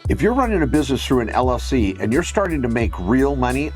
If you're running a business through an LLC and you're starting to make real money,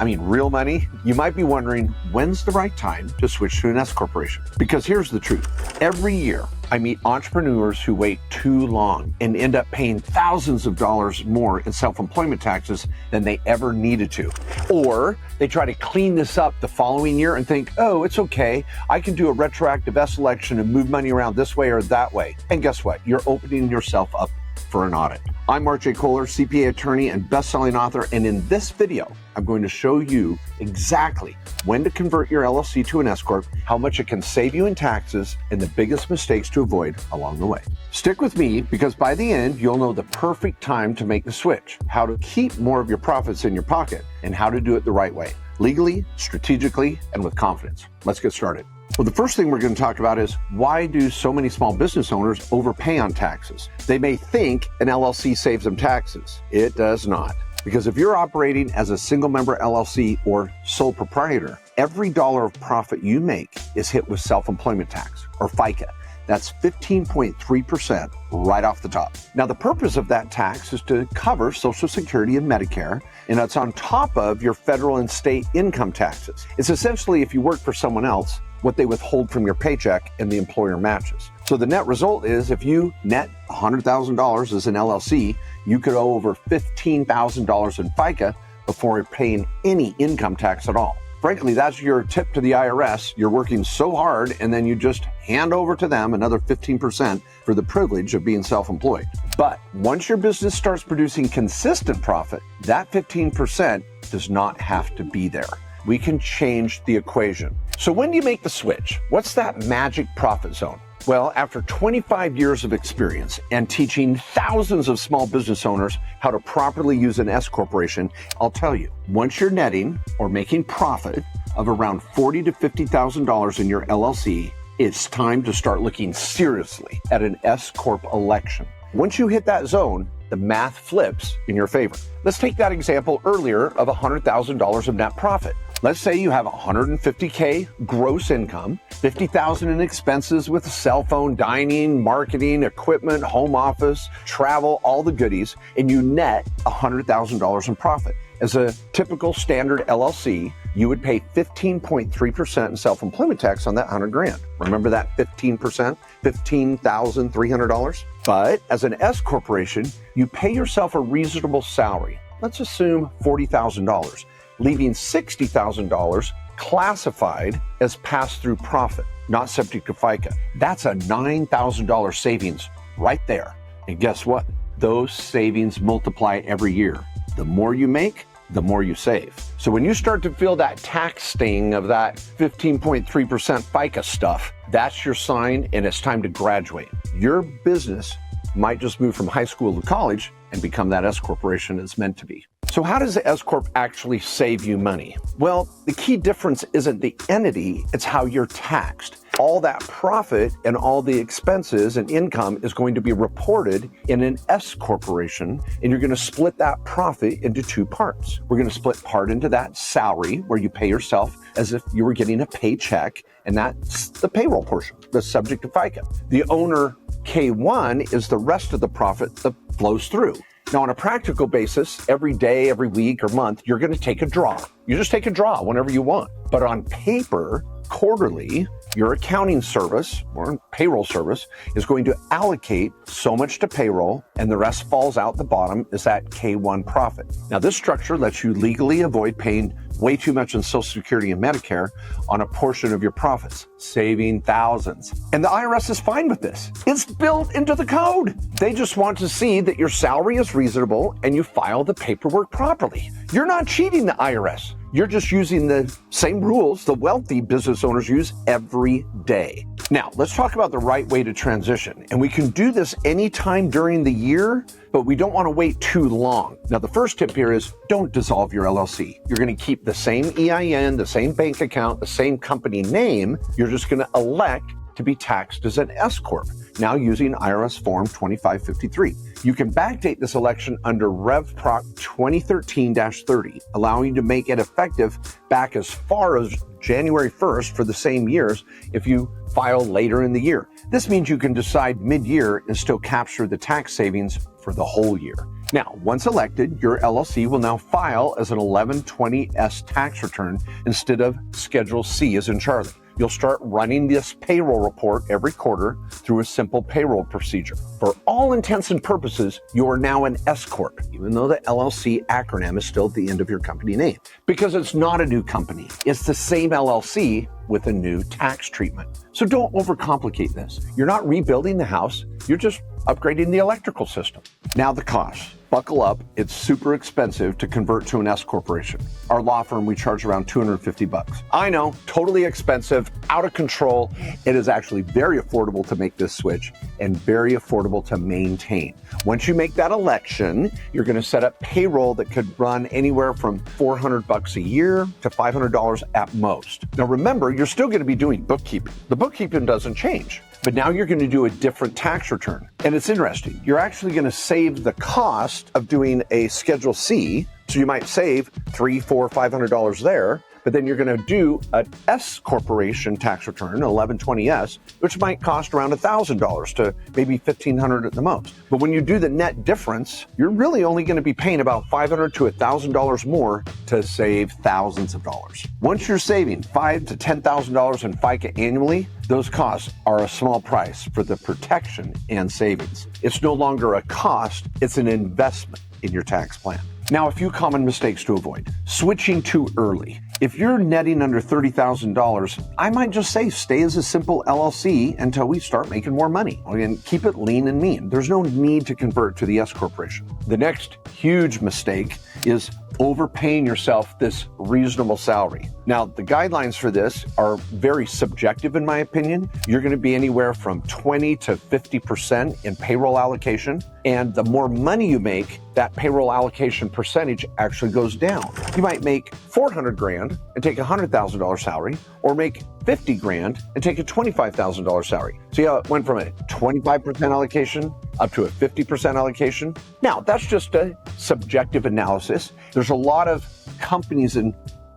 you might be wondering, when's the right time to switch to an S corporation? Because here's the truth. Every year, I meet entrepreneurs who wait too long and end up paying thousands of dollars more in self-employment taxes than they ever needed to. Or they try to clean this up the following year and think, oh, it's okay. I can do a retroactive S election and move money around this way or that way. And guess what? You're opening yourself up for an audit. I'm Mark J. Kohler, CPA attorney and best-selling author, and in this video, I'm going to show you exactly when to convert your LLC to an S Corp, how much it can save you in taxes, and the biggest mistakes to avoid along the way. Stick with me because by the end, you'll know the perfect time to make the switch, how to keep more of your profits in your pocket, and how to do it the right way, legally, strategically, and with confidence. Let's get started. Well, the first thing we're going to talk about is why do so many small business owners overpay on taxes? They may think an LLC saves them taxes. It does not. Because if you're operating as a single member LLC or sole proprietor, every dollar of profit you make is hit with self-employment tax or FICA. That's 15.3% right off the top. Now, the purpose of that tax is to cover Social Security and Medicare, and it's on top of your federal and state income taxes. It's essentially, if you work for someone else, what they withhold from your paycheck and the employer matches. So the net result is if you net $100,000 as an LLC, you could owe over $15,000 in FICA before paying any income tax at all. Frankly, that's your tip to the IRS. You're working so hard and then you just hand over to them another 15% for the privilege of being self-employed. But once your business starts producing consistent profit, that 15% does not have to be there. We can change the equation. So when do you make the switch? What's that magic profit zone? Well, after 25 years of experience and teaching thousands of small business owners how to properly use an S corporation, I'll tell you, once you're netting or making profit of around $40,000 to $50,000 in your LLC, it's time to start looking seriously at an S Corp election. Once you hit that zone, the math flips in your favor. Let's take that example earlier of $100,000 of net profit. Let's say you have $150K gross income, $50,000 in expenses with cell phone, dining, marketing, equipment, home office, travel, all the goodies, and you net $100,000 in profit. As a typical standard LLC, you would pay 15.3% in self-employment tax on that $100,000. Remember that 15%, $15,300? But as an S corporation, you pay yourself a reasonable salary. Let's assume $40,000. Leaving $60,000 classified as pass-through profit, not subject to FICA. That's a $9,000 savings right there. And guess what? Those savings multiply every year. The more you make, the more you save. So when you start to feel that tax sting of that 15.3% FICA stuff, that's your sign and it's time to graduate. Your business might just move from high school to college and become that S corporation it's meant to be. So how does the S Corp actually save you money? Well, the key difference isn't the entity, it's how you're taxed. All that profit and all the expenses and income is going to be reported in an S corporation, and you're going to split that profit into two parts. We're going to split part into that salary where you pay yourself as if you were getting a paycheck, and that's the payroll portion that's subject to FICA. The owner K1 is the rest of the profit that flows through. Now, on a practical basis, every day, every week or month, you're going to take a draw. You just take a draw whenever you want. But on paper, quarterly, your accounting service or payroll service is going to allocate so much to payroll and the rest falls out the bottom is that K1 profit. Now, this structure lets you legally avoid paying way too much in Social Security and Medicare on a portion of your profits, saving thousands. And the IRS is fine with this. It's built into the code. They just want to see that your salary is reasonable and you file the paperwork properly. You're not cheating the IRS. You're just using the same rules the wealthy business owners use every day. Now, let's talk about the right way to transition. And we can do this anytime during the year, but we don't want to wait too long. Now, the first tip here is don't dissolve your LLC. You're going to keep the same EIN, the same bank account, the same company name. You're just going to elect to be taxed as an S Corp, now using IRS Form 2553. You can backdate this election under Rev Proc 2013-30, allowing you to make it effective back as far as January 1st for the same years if you file later in the year. This means you can decide mid-year and still capture the tax savings for the whole year. Now, once elected, your LLC will now file as an 1120S tax return instead of Schedule C as in Charlie. You'll start running this payroll report every quarter through a simple payroll procedure. For all intents and purposes, you are now an S Corp, even though the LLC acronym is still at the end of your company name, because it's not a new company. It's the same LLC with a new tax treatment. So don't overcomplicate this. You're not rebuilding the house, you're just upgrading the electrical system. Now the cost. Buckle up, it's super expensive to convert to an S corporation. Our law firm, we charge around $250. I know, totally expensive, out of control. It is actually very affordable to make this switch and very affordable to maintain. Once you make that election, you're gonna set up payroll that could run anywhere from $400 a year to $500 at most. Now remember, you're still gonna be doing bookkeeping. The bookkeeping doesn't change. But now you're going to do a different tax return. And it's interesting. You're actually going to save the cost of doing a Schedule C. So you might save $300, $400, $500 there. But then you're going to do an S corporation tax return, 1120S, which might cost around $1,000 to maybe $1,500 at the most. But when you do the net difference, you're really only going to be paying about $500 to $1,000 more to save thousands of dollars. Once you're saving $5,000 to $10,000 in FICA annually, those costs are a small price for the protection and savings. It's no longer a cost, it's an investment in your tax plan. Now, a few common mistakes to avoid. Switching too early. If you're netting under $30,000, I might just say stay as a simple LLC until we start making more money. And keep it lean and mean. There's no need to convert to the S corporation. The next huge mistake is overpaying yourself this reasonable salary. Now, the guidelines for this are very subjective in my opinion. You're going to be anywhere from 20 to 50% in payroll allocation. And the more money you make, that payroll allocation percentage actually goes down. You might make 400 grand and take a $100,000 salary, or make 50 grand and take a $25,000 salary. See how it went from a 25% allocation up to a 50% allocation? Now, that's just a subjective analysis. There's a lot of companies and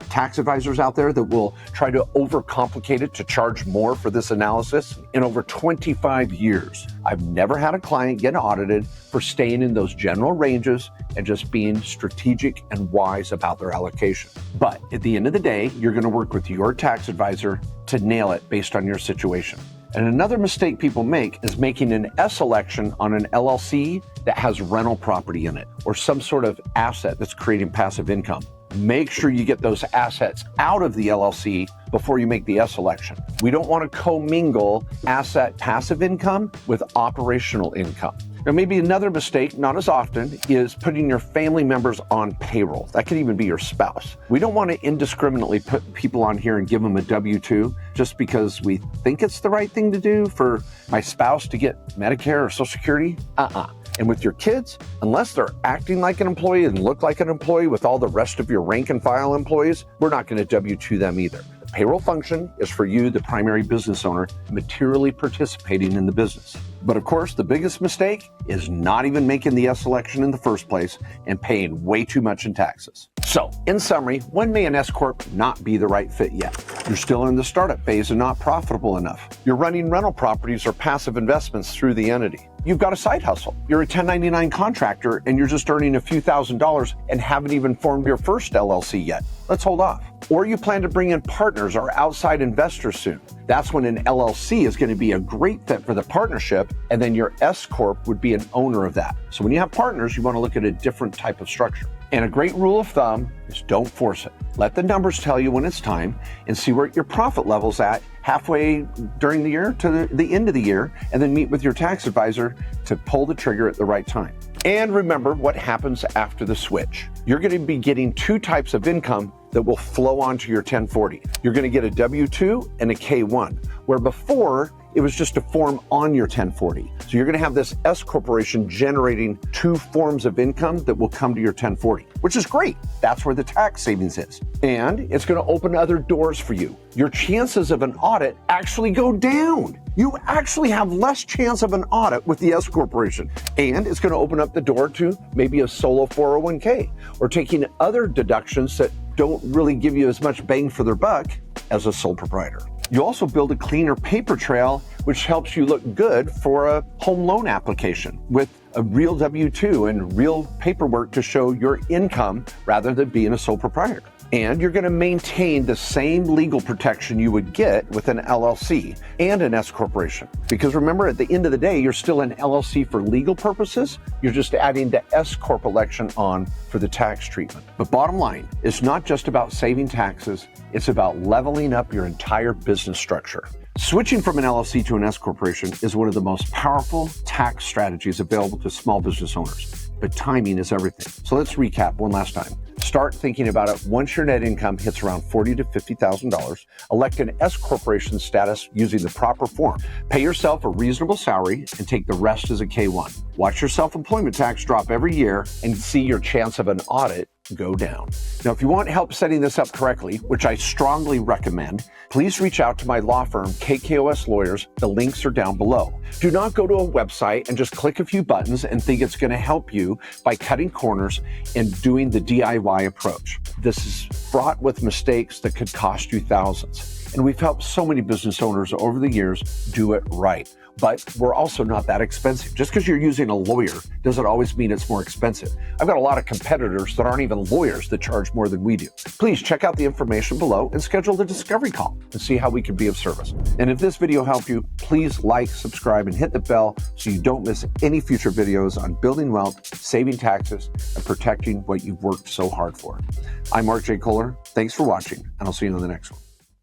tax advisors out there that will try to overcomplicate it to charge more for this analysis. In over 25 years, I've never had a client get audited for staying in those general ranges and just being strategic and wise about their allocation. But at the end of the day, you're going to work with your tax advisor to nail it based on your situation. And another mistake people make is making an S election on an LLC that has rental property in it or some sort of asset that's creating passive income. Make sure you get those assets out of the LLC before you make the S election. We don't want to commingle asset passive income with operational income. Now, maybe another mistake, not as often, is putting your family members on payroll. That could even be your spouse. We don't want to indiscriminately put people on here and give them a W-2 just because we think it's the right thing to do for my spouse to get Medicare or Social Security. And with your kids, unless they're acting like an employee and look like an employee with all the rest of your rank and file employees, we're not going to W-2 them either. The payroll function is for you, the primary business owner, materially participating in the business. But of course, the biggest mistake is not even making the S selection in the first place and paying way too much in taxes. So, in summary, when may an S Corp not be the right fit yet? You're still in the startup phase and not profitable enough. You're running rental properties or passive investments through the entity. You've got a side hustle. You're a 1099 contractor and you're just earning a few $1,000s and haven't even formed your first LLC yet. Let's hold off. Or you plan to bring in partners or outside investors soon. That's when an LLC is going to be a great fit for the partnership, and then your S Corp would be an owner of that. So when you have partners, you want to look at a different type of structure. And a great rule of thumb is don't force it. Let the numbers tell you when it's time and see where your profit level's at halfway during the year to the end of the year, and then meet with your tax advisor to pull the trigger at the right time. And remember what happens after the switch. You're going to be getting two types of income that will flow onto your 1040. You're going to get a W-2 and a K-1, where before it was just a form on your 1040. So you're going to have this S corporation generating two forms of income that will come to your 1040, which is great. That's where the tax savings is. And it's going to open other doors for you. Your chances of an audit actually go down. You actually have less chance of an audit with the S corporation. And it's going to open up the door to maybe a solo 401k or taking other deductions that don't really give you as much bang for their buck as a sole proprietor. You also build a cleaner paper trail, which helps you look good for a home loan application with a real W-2 and real paperwork to show your income rather than being a sole proprietor. And you're going to maintain the same legal protection you would get with an LLC and an S corporation. Because remember, at the end of the day, you're still an LLC for legal purposes. You're just adding the S corp election on for the tax treatment. But bottom line, it's not just about saving taxes. It's about leveling up your entire business structure. Switching from an LLC to an S corporation is one of the most powerful tax strategies available to small business owners. But timing is everything. So let's recap one last time. Start thinking about it once your net income hits around $40,000 to $50,000. Elect an S corporation status using the proper form. Pay yourself a reasonable salary and take the rest as a K-1. Watch your self-employment tax drop every year and see your chance of an audit go down. Now, if you want help setting this up correctly, which I strongly recommend, please reach out to my law firm, KKOS Lawyers. The links are down below. Do not go to a website and just click a few buttons and think it's going to help you by cutting corners and doing the DIY approach. This is fraught with mistakes that could cost you thousands. And we've helped so many business owners over the years do it right. But we're also not that expensive. Just because you're using a lawyer doesn't always mean it's more expensive. I've got a lot of competitors that aren't even lawyers that charge more than we do. Please check out the information below and schedule the discovery call and see how we can be of service. And if this video helped you, please like, subscribe, and hit the bell so you don't miss any future videos on building wealth, saving taxes, and protecting what you've worked so hard for. I'm Mark J. Kohler. Thanks for watching, and I'll see you on the next one.